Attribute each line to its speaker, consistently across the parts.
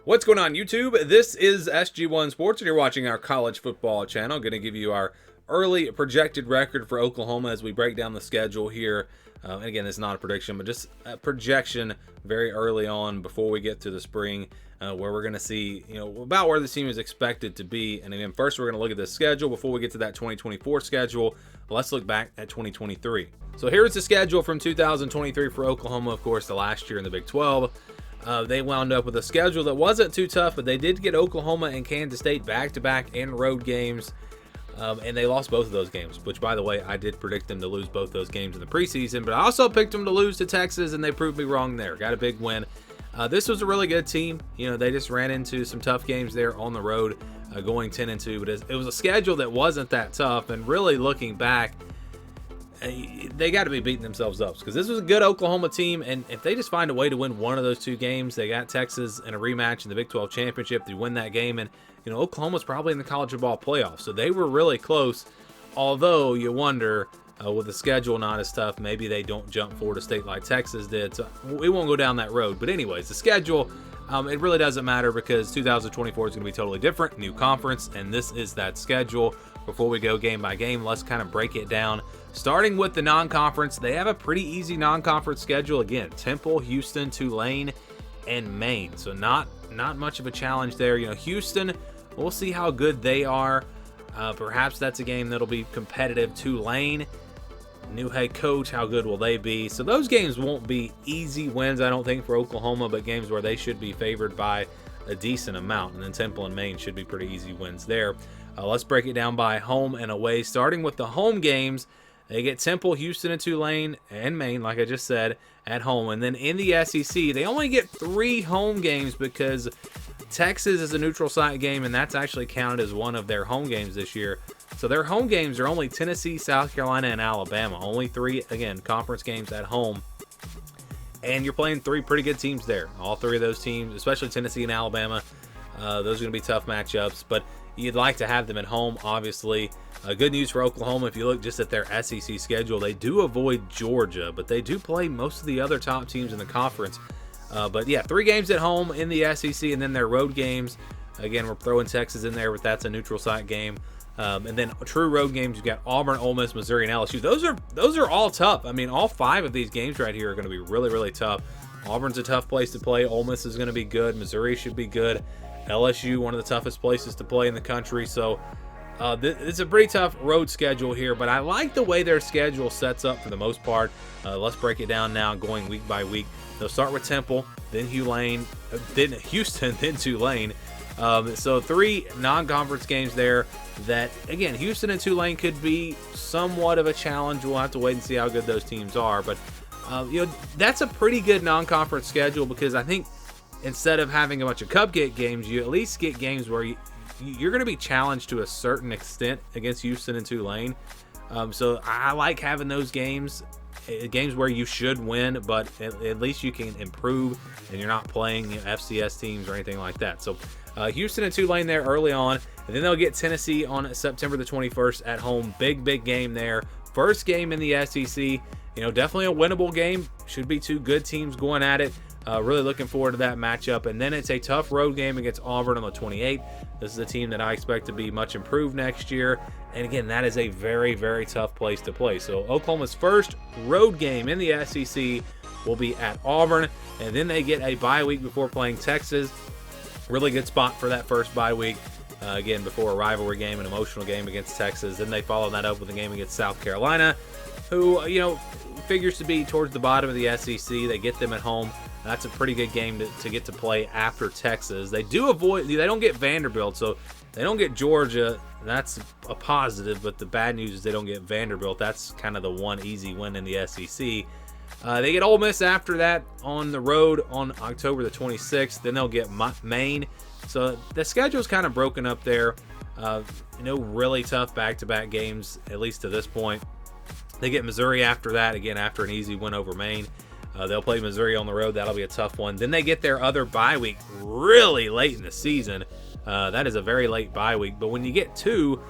Speaker 1: What's going on, YouTube? This is SG1 Sports, and you're watching our college football channel. Going to give you our early projected record for Oklahoma as we break down the schedule here. And again, it's not a prediction, but just a projection very early on before we get to the spring, where we're going to see, about where the team is expected to be. And again, first we're going to look at the schedule before we get to that 2024 schedule. Let's look back at 2023. So here's the schedule from 2023 for Oklahoma, of course, the last year in the Big 12. They wound up with a schedule that wasn't too tough, but they did get Oklahoma and Kansas State back-to-back in road games, and they lost both of those games, which, by the way, I did predict them to lose both those games in the preseason, but I also picked them to lose to Texas, and they proved me wrong there. Got a big win. This was a really good team. They just ran into some tough games there on the road, going 10-2, but it was a schedule that wasn't that tough, and really looking back, they got to be beating themselves up because this was a good Oklahoma team, and if they just find a way to win one of those two games, they got Texas in a rematch in the Big 12 championship. They win that game, and Oklahoma's probably in the college football playoff, so they were really close. Although you wonder, with the schedule not as tough, maybe they don't jump Florida State like Texas did. So we won't go down that road. But anyways, the schedule, it really doesn't matter because 2024 is going to be totally different, new conference, and this is that schedule. Before we go game by game, let's kind of break it down. Starting with the non-conference, they have a pretty easy non-conference schedule. Again, Temple, Houston, Tulane, and Maine. So not much of a challenge there. Houston, we'll see how good they are. Perhaps that's a game that'll be competitive. Tulane, new head coach, how good will they be? So those games won't be easy wins, I don't think, for Oklahoma, but games where they should be favored by a decent amount. And then Temple and Maine should be pretty easy wins there. Let's break it down by home and away. Starting with the home games, they get Temple, Houston, and Tulane, and Maine, like I just said, at home. And then in the SEC, they only get 3 home games because Texas is a neutral site game, and that's actually counted as one of their home games this year. So their home games are only Tennessee, South Carolina, and Alabama. Only 3, again, conference games at home. And you're playing 3 pretty good teams there. All 3 of those teams, especially Tennessee and Alabama, those are going to be tough matchups. But you'd like to have them at home, obviously. Good news for Oklahoma, if you look just at their SEC schedule, they do avoid Georgia, but they do play most of the other top teams in the conference. But yeah, 3 games at home in the SEC, and then their road games. Again, we're throwing Texas in there, but that's a neutral site game. And then true road games, you've got Auburn, Ole Miss, Missouri, and LSU. Those are all tough. I mean, all 5 of these games right here are going to be really, really tough. Auburn's a tough place to play. Ole Miss is going to be good. Missouri should be good. LSU, one of the toughest places to play in the country. So it's a pretty tough road schedule here, but I like the way their schedule sets up for the most part. Let's break it down now, going week by week. They'll start with Temple, then Houston, then Tulane. So 3 non-conference games there that, again, Houston and Tulane could be somewhat of a challenge. We'll have to wait and see how good those teams are. But, that's a pretty good non-conference schedule because I think instead of having a bunch of cupcake games, you at least get games where you're going to be challenged to a certain extent against Houston and Tulane. So I like having those games where you should win, but at least you can improve and you're not playing FCS teams or anything like that. So Houston and Tulane there early on, and then they'll get Tennessee on September the 21st at home. Big game there. First game in the SEC. Definitely a winnable game. Should be 2 good teams going at it. Really looking forward to that matchup. And then it's a tough road game against Auburn on the 28th. This is a team that I expect to be much improved next year. And again, that is a very, very tough place to play. So Oklahoma's first road game in the SEC will be at Auburn. And then they get a bye week before playing Texas. Really good spot for that first bye week. Again, before a rivalry game, an emotional game against Texas. Then they follow that up with a game against South Carolina, who, figures to be towards the bottom of the SEC. They get them at home. That's a pretty good game to get to play after Texas. They don't get Vanderbilt, so they don't get Georgia. That's a positive, but the bad news is they don't get Vanderbilt. That's kind of the one easy win in the SEC. They get Ole Miss after that on the road on October the 26th. Then they'll get Maine. So the schedule's kind of broken up there. Really tough back-to-back games, at least to this point. They get Missouri after that, again, after an easy win over Maine. They'll play Missouri on the road. That'll be a tough one. Then they get their other bye week really late in the season. That is a very late bye week. But when you get 2,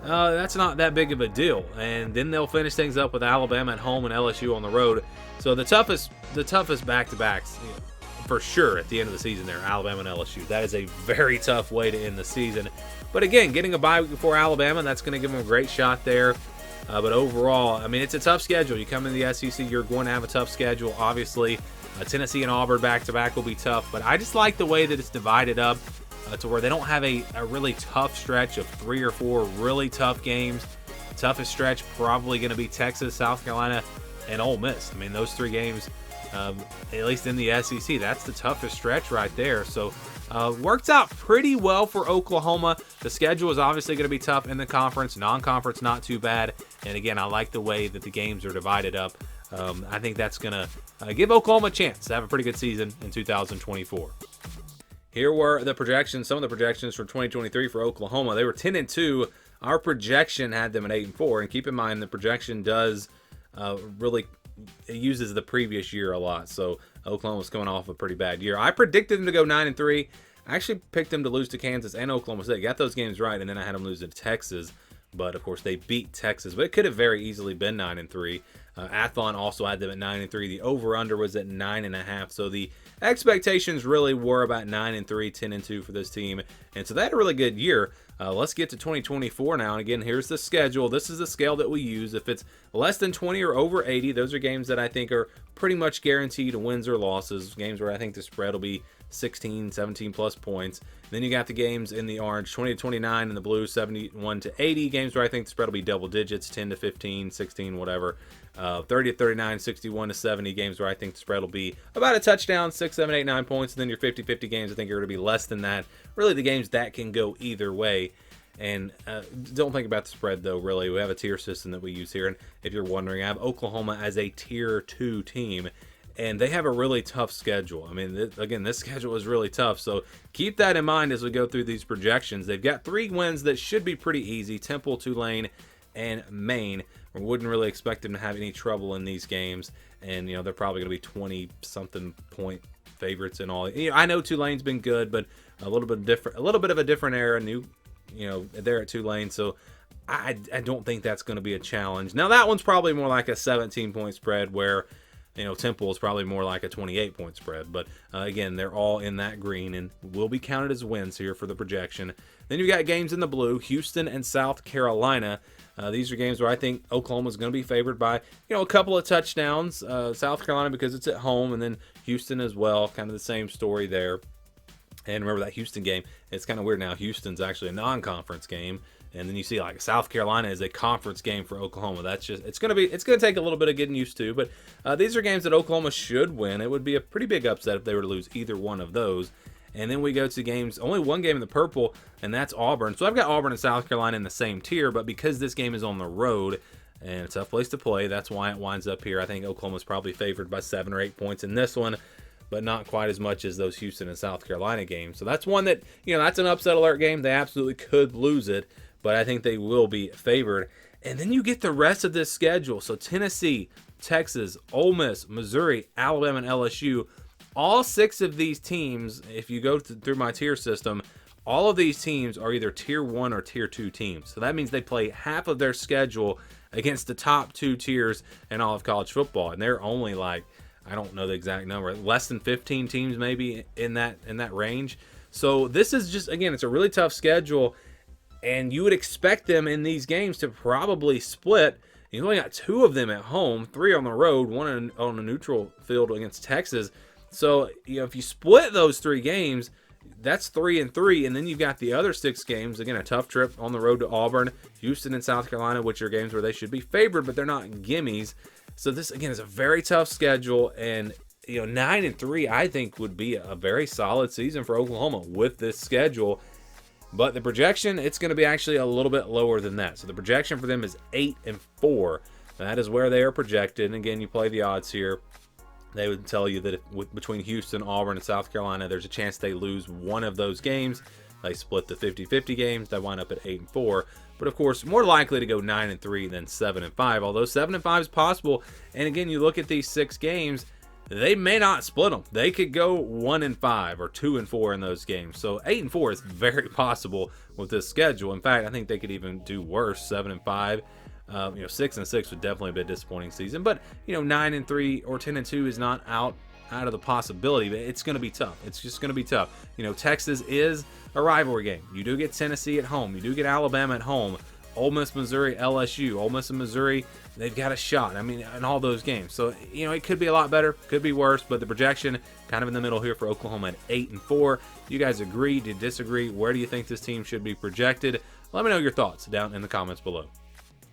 Speaker 1: that's not that big of a deal. And then they'll finish things up with Alabama at home and LSU on the road. So the toughest back-to-backs for sure at the end of the season there, Alabama and LSU. That is a very tough way to end the season. But again, getting a bye week before Alabama, that's going to give them a great shot there. But overall, I mean, it's a tough schedule. You come into the SEC, you're going to have a tough schedule. Obviously, Tennessee and Auburn back-to-back will be tough. But I just like the way that it's divided up to where they don't have a really tough stretch of 3 or 4 really tough games. Toughest stretch probably going to be Texas, South Carolina, and Ole Miss. I mean, those 3 games, at least in the SEC, that's the toughest stretch right there. So worked out pretty well for Oklahoma. The schedule is obviously going to be tough in the conference. Non-conference, not too bad. And again, I like the way that the games are divided up. I think that's going to give Oklahoma a chance to have a pretty good season in 2024. Here were the projections, some of the projections for 2023 for Oklahoma. They were 10-2. Our projection had them at 8-4. And keep in mind, the projection does really, it uses the previous year a lot. So Oklahoma's coming off a pretty bad year. I predicted them to go 9-3. I actually picked them to lose to Kansas and Oklahoma State. Got those games right, and then I had them lose to Texas. But of course, they beat Texas. But it could have very easily been 9-3. Athlon also had them at 9-3. The over/under was at 9.5. So the expectations really were about 9-3, 10-2 for this team, and so they had a really good year. Let's get to 2024 now. And again, here's the schedule. This is the scale that we use. If it's less than 20 or over 80, those are games that I think are pretty much guaranteed wins or losses. Games where I think the spread will be 16, 17 plus points. Then you got the games in the orange, 20-29, in the blue, 71-80. Games where I think the spread will be double digits, 10-15, 16, whatever. 30-39, 61-70. Games where I think the spread will be about a touchdown, 6, 7, 8, 9 points. And then your 50-50 games, I think, are going to be less than that. Really, the games that can go either way. And don't think about the spread, though, really. We have a tier system that we use here. And if you're wondering, I have Oklahoma as a tier 2 team. And they have a really tough schedule. I mean, again, this schedule is really tough. So keep that in mind as we go through these projections. They've got 3 wins that should be pretty easy. Temple, Tulane, and Maine. We wouldn't really expect them to have any trouble in these games. And, they're probably going to be 20-something point favorites and all. I know Tulane's been good, but a little bit of a different era. They're at Tulane. So I don't think that's going to be a challenge. Now, that one's probably more like a 17-point spread where Temple is probably more like a 28-point spread. But again, they're all in that green and will be counted as wins here for the projection. Then you've got games in the blue, Houston and South Carolina. These are games where I think Oklahoma is going to be favored by, a couple of touchdowns. South Carolina because it's at home, and then Houston as well. Kind of the same story there. And remember that Houston game, it's kind of weird now. Houston's actually a non-conference game. And then you see like South Carolina is a conference game for Oklahoma. That's just it's going to take a little bit of getting used to, but these are games that Oklahoma should win. It would be a pretty big upset if they were to lose either one of those. And then we go to games, only one game in the purple, and that's Auburn. So I've got Auburn and South Carolina in the same tier, but because this game is on the road and it's a tough place to play, that's why it winds up here. I think Oklahoma's probably favored by 7 or 8 points in this one, but not quite as much as those Houston and South Carolina games. So that's one that, that's an upset alert game. They absolutely could lose it, but I think they will be favored. And then you get the rest of this schedule. So Tennessee, Texas, Ole Miss, Missouri, Alabama, and LSU. All 6 of these teams, if you go through my tier system, all of these teams are either tier 1 or tier 2 teams. So that means they play half of their schedule against the top 2 tiers in all of college football. And they're only like, I don't know the exact number, less than 15 teams maybe in that range. So this is just, again, it's a really tough schedule. And you would expect them in these games to probably split. You've only got 2 of them at home, 3 on the road, 1 on a neutral field against Texas. So, if you split those 3 games, that's 3-3. And then you've got the other 6 games. Again, a tough trip on the road to Auburn, Houston, and South Carolina, which are games where they should be favored, but they're not gimmies. So this, again, is a very tough schedule. And, 9-3, I think, would be a very solid season for Oklahoma with this schedule. But the projection, it's going to be actually a little bit lower than that. So the projection for them is 8-4. That is where they are projected. And again, you play the odds here. They would tell you that between Houston, Auburn, and South Carolina, there's a chance they lose one of those games. They split the 50-50 games. They wind up at 8-4. But of course, more likely to go 9-3 than 7-5. Although 7-5 is possible. And again, you look at these 6 games, they may not split them. They could go 1-5 or 2-4 in those games. So 8-4 is very possible with this schedule. In fact, I think they could even do worse, 7-5. 6-6 would definitely be a disappointing season. But 9-3 or 10-2 is not out out of the possibility, but it's going to be tough. It's just going to be tough. Texas is a rivalry game. You do get Tennessee at home. You do get Alabama at home. Ole Miss, Missouri, LSU. Ole Miss and Missouri, they've got a shot. In all those games. So, it could be a lot better, could be worse, but the projection kind of in the middle here for Oklahoma at 8-4. You guys agree? Do you disagree? Where do you think this team should be projected? Let me know your thoughts down in the comments below.